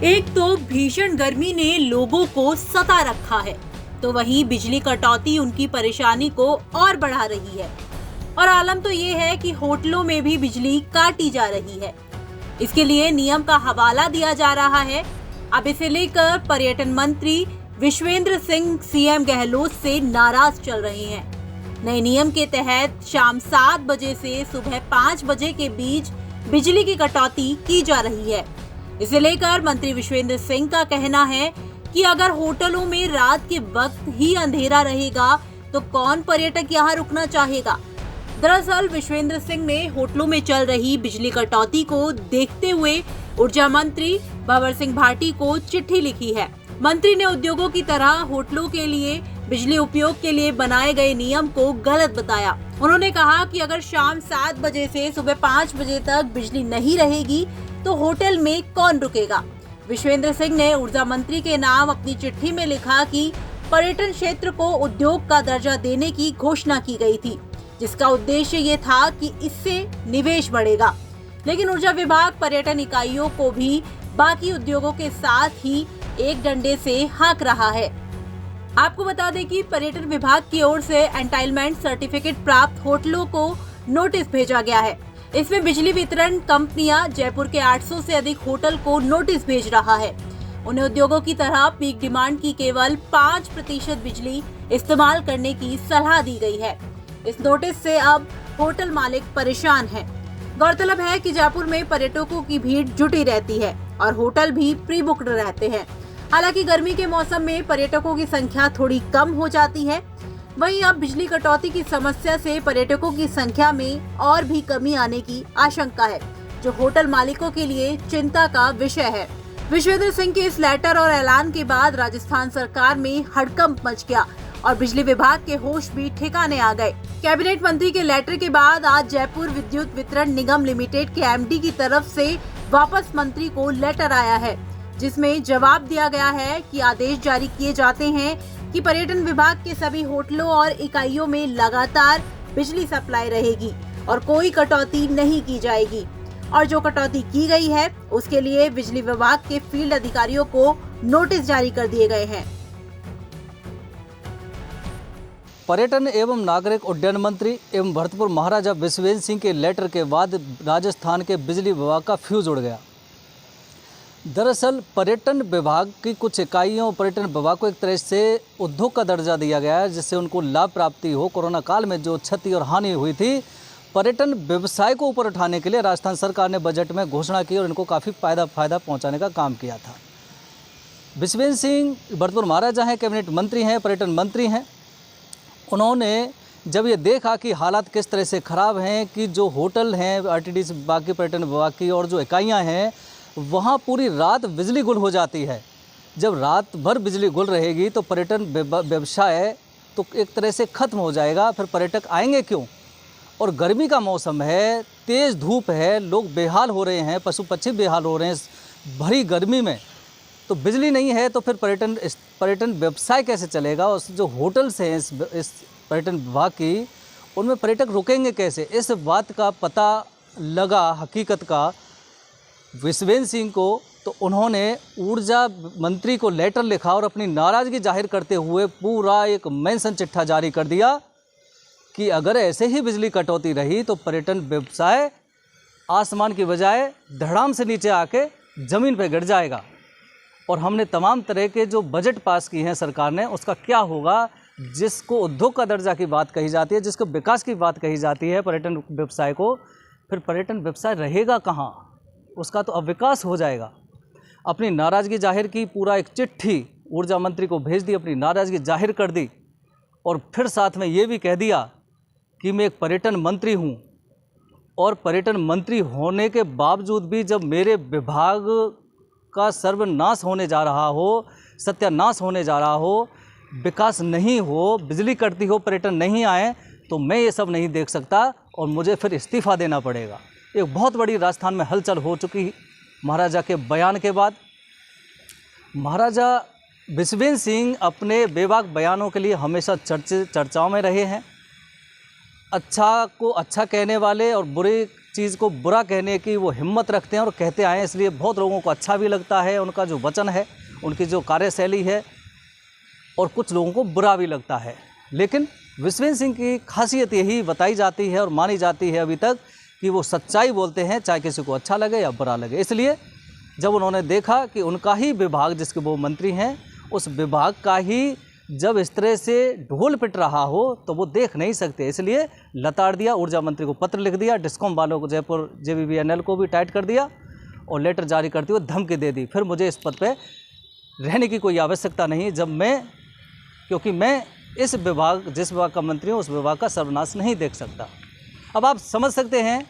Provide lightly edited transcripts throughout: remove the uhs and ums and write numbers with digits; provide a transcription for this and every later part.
एक तो भीषण गर्मी ने लोगों को सता रखा है, तो वहीं बिजली कटौती उनकी परेशानी को और बढ़ा रही है। और आलम तो ये है कि होटलों में भी बिजली काटी जा रही है। इसके लिए नियम का हवाला दिया जा रहा है। अब इसे लेकर पर्यटन मंत्री विश्वेंद्र सिंह सीएम गहलोत से नाराज चल रहे हैं। नए नियम के तहत शाम 7 बजे से सुबह 5 बजे के बीच बिजली की कटौती की जा रही है। इसे लेकर मंत्री विश्वेंद्र सिंह का कहना है कि अगर होटलों में रात के वक्त ही अंधेरा रहेगा तो कौन पर्यटक यहाँ रुकना चाहेगा। दरअसल विश्वेंद्र सिंह ने होटलों में चल रही बिजली कटौती को देखते हुए ऊर्जा मंत्री भंवर सिंह भाटी को चिट्ठी लिखी है। मंत्री ने उद्योगों की तरह होटलों के लिए बिजली उपयोग के लिए बनाए गए नियम को गलत बताया। उन्होंने कहा कि अगर शाम 7 बजे से सुबह 5 बजे तक बिजली नहीं रहेगी तो होटल में कौन रुकेगा। विश्वेंद्र सिंह ने ऊर्जा मंत्री के नाम अपनी चिट्ठी में लिखा कि पर्यटन क्षेत्र को उद्योग का दर्जा देने की घोषणा की गई थी, जिसका उद्देश्य ये था कि इससे निवेश बढ़ेगा। लेकिन ऊर्जा विभाग पर्यटन इकाइयों को भी बाकी उद्योगों के साथ ही एक डंडे से हाँक रहा है। आपको बता दें कि पर्यटन विभाग की ओर से एंटाइलमेंट सर्टिफिकेट प्राप्त होटलों को नोटिस भेजा गया है। इसमें बिजली वितरण कंपनियां जयपुर के 800 से अधिक होटल को नोटिस भेज रहा है। उन्हें उद्योगों की तरह पीक डिमांड की केवल 5% बिजली इस्तेमाल करने की सलाह दी गई है। इस नोटिस से अब होटल मालिक परेशान हैं। गौरतलब है कि जयपुर में पर्यटकों की भीड़ जुटी रहती है और होटल भी प्री बुक्ड रहते हैं। हालांकि गर्मी के मौसम में पर्यटकों की संख्या थोड़ी कम हो जाती है। वहीं अब बिजली कटौती की समस्या से पर्यटकों की संख्या में और भी कमी आने की आशंका है, जो होटल मालिकों के लिए चिंता का विषय है। विश्वेंद्र सिंह के इस लेटर और ऐलान के बाद राजस्थान सरकार में हड़कंप मच गया और बिजली विभाग के होश भी ठिकाने आ गए। कैबिनेट मंत्री के लेटर के बाद आज जयपुर विद्युत वितरण निगम लिमिटेड के एमडी की तरफ से वापस मंत्री को लेटर आया है, जिसमें जवाब दिया गया है कि आदेश जारी किए जाते हैं कि पर्यटन विभाग के सभी होटलों और इकाइयों में लगातार बिजली सप्लाई रहेगी और कोई कटौती नहीं की जाएगी। और जो कटौती की गई है उसके लिए बिजली विभाग के फील्ड अधिकारियों को नोटिस जारी कर दिए गए हैं। पर्यटन एवं नागरिक उड्डयन मंत्री एवं भरतपुर महाराजा विश्वेंद्र सिंह के लेटर के बाद राजस्थान के बिजली विभाग का फ्यूज उड़ गया। दरअसल पर्यटन विभाग की कुछ इकाइयों पर्यटन विभाग को एक तरह से उद्योग का दर्जा दिया गया है, जिससे उनको लाभ प्राप्ति हो। कोरोना काल में जो क्षति और हानि हुई थी, पर्यटन व्यवसाय को ऊपर उठाने के लिए राजस्थान सरकार ने बजट में घोषणा की और इनको काफ़ी फायदा पहुंचाने का काम किया था। विश्वेंद्र सिंह भरतपुर महाराजा हैं, कैबिनेट मंत्री हैं, पर्यटन मंत्री हैं। उन्होंने जब ये देखा कि हालात किस तरह से ख़राब हैं कि जो होटल हैं आरटीडीसी विभाग की, पर्यटन विभाग की और जो इकाइयाँ हैं वहाँ पूरी रात बिजली गुल हो जाती है। जब रात भर बिजली गुल रहेगी तो पर्यटन व्यवसाय तो एक तरह से ख़त्म हो जाएगा। फिर पर्यटक आएंगे क्यों? और गर्मी का मौसम है, तेज़ धूप है, लोग बेहाल हो रहे हैं, पशु पक्षी बेहाल हो रहे हैं भरी गर्मी में। तो बिजली नहीं है तो फिर पर्यटन व्यवसाय कैसे चलेगा? और जो होटल्स हैं इस पर्यटन विभाग की, उनमें पर्यटक रुकेंगे कैसे? इस बात का पता लगा हकीकत का विश्वेंद्र सिंह को, तो उन्होंने ऊर्जा मंत्री को लेटर लिखा और अपनी नाराज़गी जाहिर करते हुए पूरा एक मेंशन चिट्ठा जारी कर दिया कि अगर ऐसे ही बिजली कटौती रही तो पर्यटन व्यवसाय आसमान की बजाय धड़ाम से नीचे आके ज़मीन पर गिर जाएगा। और हमने तमाम तरह के जो बजट पास किए हैं सरकार ने, उसका क्या होगा? जिसको उद्योग का दर्जा की बात कही जाती है, जिसको विकास की बात कही जाती है पर्यटन व्यवसाय को, फिर पर्यटन व्यवसाय रहेगा कहाँ? उसका तो अब विकास हो जाएगा। अपनी नाराज़गी जाहिर की, पूरा एक चिट्ठी ऊर्जा मंत्री को भेज दी, अपनी नाराज़गी जाहिर कर दी और फिर साथ में ये भी कह दिया कि मैं एक पर्यटन मंत्री हूँ और पर्यटन मंत्री होने के बावजूद भी जब मेरे विभाग का सर्वनाश होने जा रहा हो, सत्यानाश होने जा रहा हो, विकास नहीं हो, बिजली कटती हो, पर्यटन नहीं आए, तो मैं ये सब नहीं देख सकता और मुझे फिर इस्तीफ़ा देना पड़ेगा। एक बहुत बड़ी राजस्थान में हलचल हो चुकी महाराजा के बयान के बाद। महाराजा विश्वेंद्र सिंह अपने बेबाक बयानों के लिए हमेशा चर्चाओं में रहे हैं। अच्छा को अच्छा कहने वाले और बुरे चीज़ को बुरा कहने की वो हिम्मत रखते हैं और कहते आए हैं, इसलिए बहुत लोगों को अच्छा भी लगता है उनका जो वचन है, उनकी जो कार्यशैली है, और कुछ लोगों को बुरा भी लगता है। लेकिन विश्वेंद्र सिंह की खासियत यही बताई जाती है और मानी जाती है अभी तक कि वो सच्चाई बोलते हैं, चाहे किसी को अच्छा लगे या बुरा लगे। इसलिए जब उन्होंने देखा कि उनका ही विभाग जिसके वो मंत्री हैं, उस विभाग का ही जब इस तरह से ढोल पिट रहा हो तो वो देख नहीं सकते, इसलिए लताड़ दिया। ऊर्जा मंत्री को पत्र लिख दिया, डिस्कॉम वालों को, जयपुर JBVNL को भी टाइट कर दिया और लेटर जारी करते हुए धमकी दे दी, फिर मुझे इस पद पे रहने की कोई आवश्यकता नहीं, क्योंकि मैं इस विभाग, जिस विभाग का मंत्री हूँ, उस विभाग का सर्वनाश नहीं देख सकता। अब आप समझ सकते हैं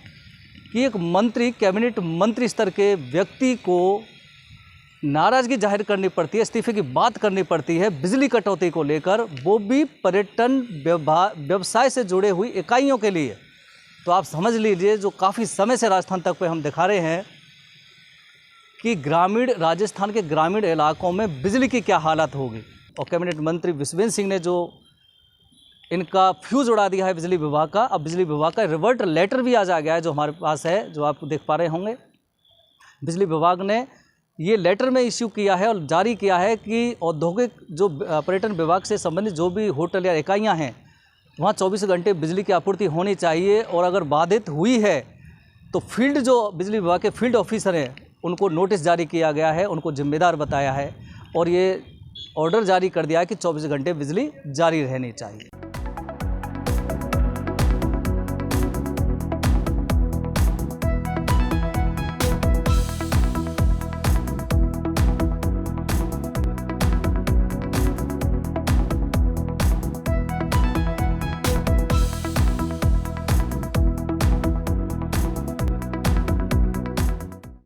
कि एक मंत्री, कैबिनेट मंत्री स्तर के व्यक्ति को नाराज़गी जाहिर करनी पड़ती है, इस्तीफे की बात करनी पड़ती है बिजली कटौती को लेकर, वो भी पर्यटन व्यवसाय से जुड़े हुई इकाइयों के लिए। तो आप समझ लीजिए, जो काफ़ी समय से राजस्थान तक पे हम दिखा रहे हैं कि राजस्थान के ग्रामीण इलाकों में बिजली की क्या हालत होगी। और कैबिनेट मंत्री विश्वेंद्र सिंह ने जो इनका फ्यूज़ उड़ा दिया है बिजली विभाग का, अब बिजली विभाग का रिवर्ट लेटर भी आज आ गया है, जो हमारे पास है, जो आप देख पा रहे होंगे। बिजली विभाग ने ये लेटर में इश्यू किया है और जारी किया है कि औद्योगिक, जो पर्यटन विभाग से संबंधित जो भी होटल या इकाइयाँ हैं, वहाँ 24 घंटे बिजली की आपूर्ति होनी चाहिए, और अगर बाधित हुई है तो फील्ड, जो बिजली विभाग के फील्ड ऑफिसर हैं, उनको नोटिस जारी किया गया है, उनको जिम्मेदार बताया है, और ये ऑर्डर जारी कर दिया है कि 24 घंटे बिजली जारी रहनी चाहिए।